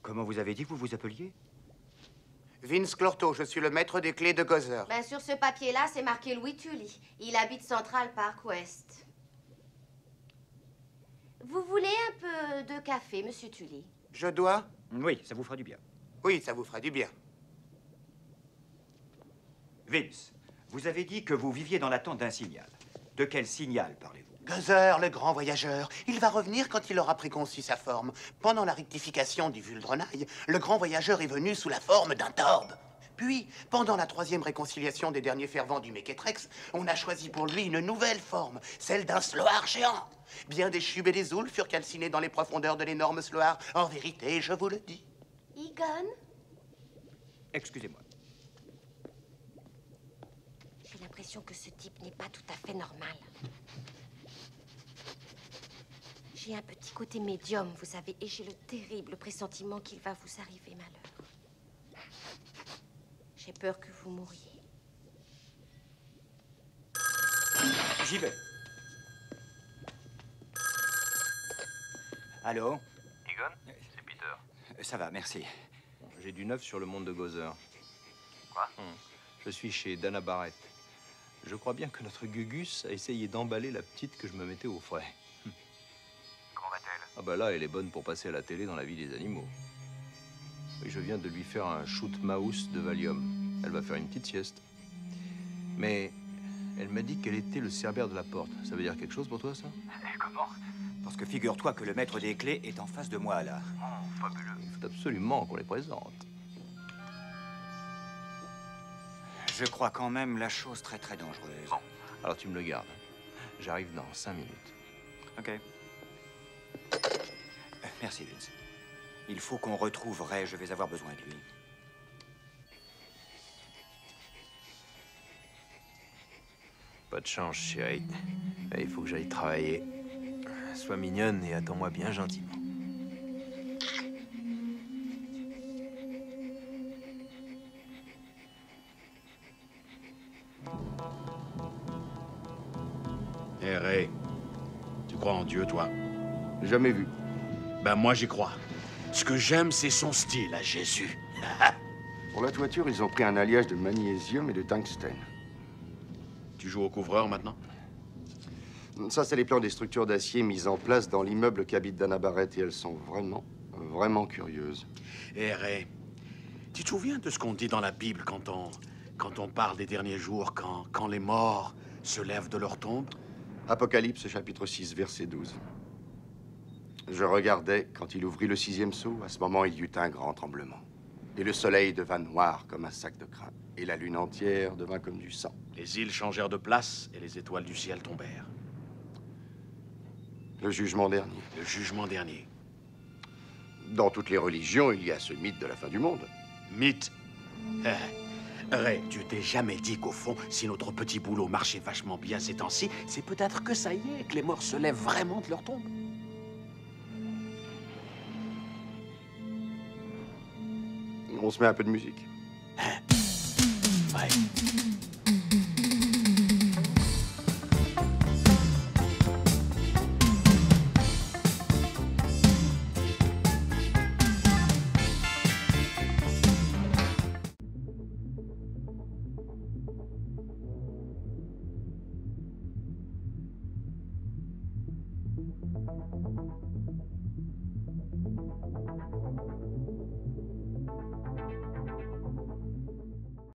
Comment vous avez dit que vous vous appeliez? Vince Clorto, je suis le maître des clés de Gozer. Ben, sur ce papier-là, c'est marqué Louis Tully. Il habite Central Park West. Vous voulez un peu de café, monsieur Tully? Je dois? Oui, ça vous fera du bien. Oui, ça vous fera du bien. Vince, vous avez dit que vous viviez dans l'attente d'un signal. De quel signal parlez-vous? Gozer, le grand voyageur, il va revenir quand il aura préconçu sa forme. Pendant la rectification du Vuldrenaï, le grand voyageur est venu sous la forme d'un torbe. Puis, pendant la 3e réconciliation des derniers fervents du Mékétrex, on a choisi pour lui une nouvelle forme, celle d'un sloar géant. Bien des chubes et des ouls furent calcinés dans les profondeurs de l'énorme sloar. En vérité, je vous le dis. Egon? Excusez-moi. J'ai l'impression que ce type n'est pas tout à fait normal. J'ai un petit côté médium, vous savez, et j'ai le terrible pressentiment qu'il va vous arriver malheur. J'ai peur que vous mouriez. J'y vais. Allô? Egon, c'est Peter. Ça va, merci. J'ai du neuf sur le monde de Gozer. Quoi? Je suis chez Dana Barrett. Je crois bien que notre Gugus a essayé d'emballer la petite que je me mettais au frais. Comment va-t-elle? Ah bah là, elle est bonne pour passer à la télé dans la vie des animaux. Oui, je viens de lui faire un shoot mouse de Valium. Elle va faire une petite sieste. Mais elle m'a dit qu'elle était le cerbère de la porte. Ça veut dire quelque chose pour toi, ça? Comment? Parce que figure-toi que le maître des clés est en face de moi, là. Oh, fabuleux. Il faut absolument qu'on les présente. Je crois quand même la chose très très dangereuse. Bon. Alors tu me le gardes. J'arrive dans 5 minutes. Ok. Merci, Vince. Il faut qu'on retrouve Ray, je vais avoir besoin de lui. Pas de chance, chérie. Il faut que j'aille travailler. Sois mignonne et attends-moi bien gentiment. Hé, Ray, tu crois en Dieu, toi? Jamais vu. Ben, moi, j'y crois. Ce que j'aime, c'est son style à Jésus. Pour la toiture, ils ont pris un alliage de magnésium et de tungstène. Tu joues au couvreur, maintenant? Ça, c'est les plans des structures d'acier mises en place dans l'immeuble qu'habite Dana Barrett et elles sont vraiment curieuses. Hé, Ray, tu te souviens de ce qu'on dit dans la Bible quand on parle des derniers jours, quand les morts se lèvent de leur tombe? Apocalypse, chapitre 6, verset 12. Je regardais quand il ouvrit le 6e sceau. À ce moment, il y eut un grand tremblement. Et le soleil devint noir comme un sac de crin. Et la lune entière devint comme du sang. Les îles changèrent de place et les étoiles du ciel tombèrent. Le jugement dernier. Le jugement dernier. Dans toutes les religions, il y a ce mythe de la fin du monde. Mythe. Ray, tu t'es jamais dit qu'au fond, si notre petit boulot marchait vachement bien ces temps-ci, c'est peut-être que ça y est, que les morts se lèvent vraiment de leur tombe? On se met un peu de musique. Ouais.